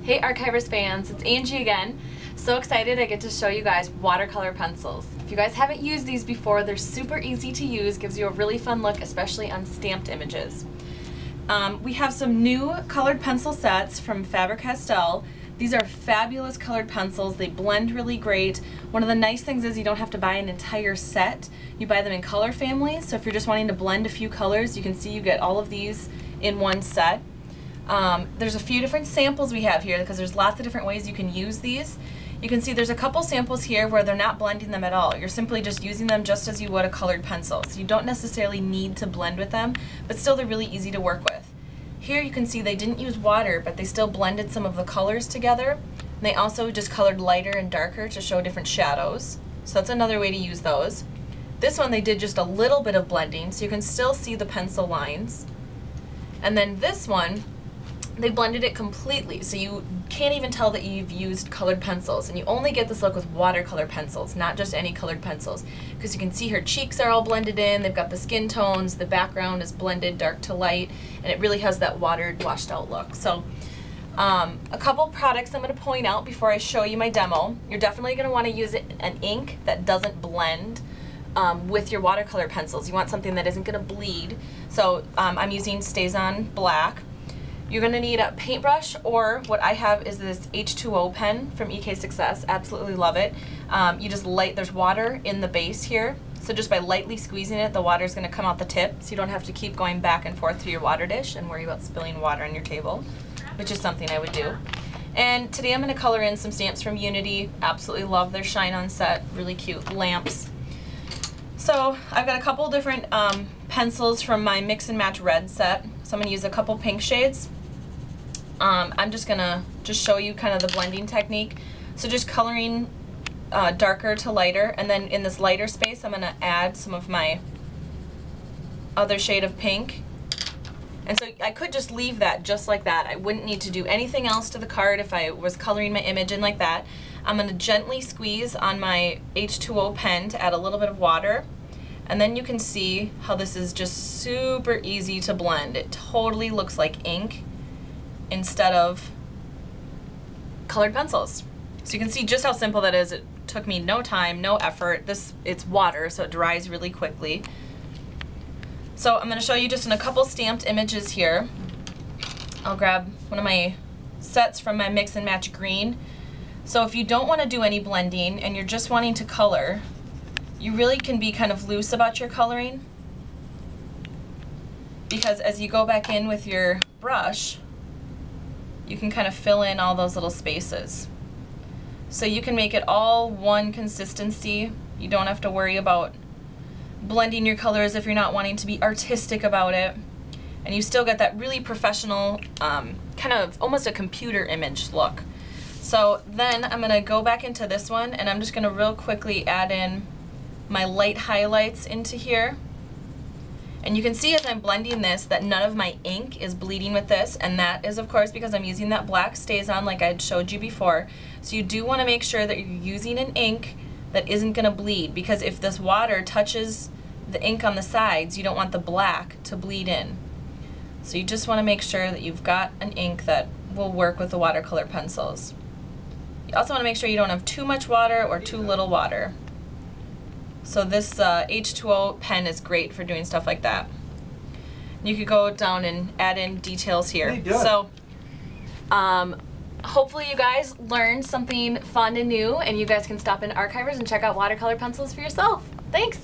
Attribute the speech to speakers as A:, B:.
A: Hey Archivers fans, it's Angie again. So excited I get to show you guys watercolor pencils. If you guys haven't used these before, they're super easy to use, gives you a really fun look, especially on stamped images. We have some new colored pencil sets from Faber-Castell. These are fabulous colored pencils. They blend really great. One of the nice things is you don't have to buy an entire set. You buy them in color families, so if you're just wanting to blend a few colors, you can see you get all of these in one set. There's a few different samples we have here because there's lots of different ways you can use these. You can see there's a couple samples here where they're not blending them at all. You're simply just using them just as you would a colored pencil. So you don't necessarily need to blend with them, but still they're really easy to work with. Here you can see they didn't use water, but they still blended some of the colors together. And they also just colored lighter and darker to show different shadows. So that's another way to use those. This one they did just a little bit of blending, so you can still see the pencil lines. And then this one, they blended it completely, so you can't even tell that you've used colored pencils, and you only get this look with watercolor pencils, not just any colored pencils, because you can see her cheeks are all blended in, they've got the skin tones, the background is blended dark to light, and it really has that watered, washed out look. So a couple products I'm going to point out before I show you my demo. You're definitely going to want to use an ink that doesn't blend with your watercolor pencils. You want something that isn't going to bleed, so I'm using StazOn Black. You're going to need a paintbrush, or what I have is this H2O pen from EK Success. Absolutely love it. You just there's water in the base here, so just by lightly squeezing it, the water is going to come out the tip, so you don't have to keep going back and forth to your water dish and worry about spilling water on your table, which is something I would do. And today I'm going to color in some stamps from Unity. Absolutely love their Shine On set, really cute lamps. So I've got a couple different pencils from my Mix and Match Red set, so I'm going to use a couple pink shades. I'm just gonna show you kind of the blending technique. So just coloring darker to lighter, and then in this lighter space I'm gonna add some of my other shade of pink. And so I could just leave that just like that. I wouldn't need to do anything else to the card if I was coloring my image in like that. I'm gonna gently squeeze on my H2O pen to add a little bit of water. And then you can see how this is just super easy to blend. It totally looks like ink instead of colored pencils. So you can see just how simple that is. It took me no time, no effort. It's water, so it dries really quickly. So I'm going to show you just in a couple stamped images here. I'll grab one of my sets from my Mix and Match Green. So if you don't want to do any blending and you're just wanting to color, you really can be kind of loose about your coloring, because as you go back in with your brush, you can kind of fill in all those little spaces. So you can make it all one consistency. You don't have to worry about blending your colors if you're not wanting to be artistic about it. And you still get that really professional, kind of almost a computer image look. So then I'm gonna go back into this one, and I'm just gonna real quickly add in my light highlights into here. And you can see as I'm blending this that none of my ink is bleeding with this, and that is of course because I'm using that black StazOn like I had showed you before. So you do want to make sure that you're using an ink that isn't going to bleed, because if this water touches the ink on the sides, you don't want the black to bleed in. So you just want to make sure that you've got an ink that will work with the watercolor pencils. You also want to make sure you don't have too much water or too little water. So this H2O pen is great for doing stuff like that. You could go down and add in details here. So hopefully you guys learned something fun and new, and you guys can stop in Archivers and check out watercolor pencils for yourself. Thanks!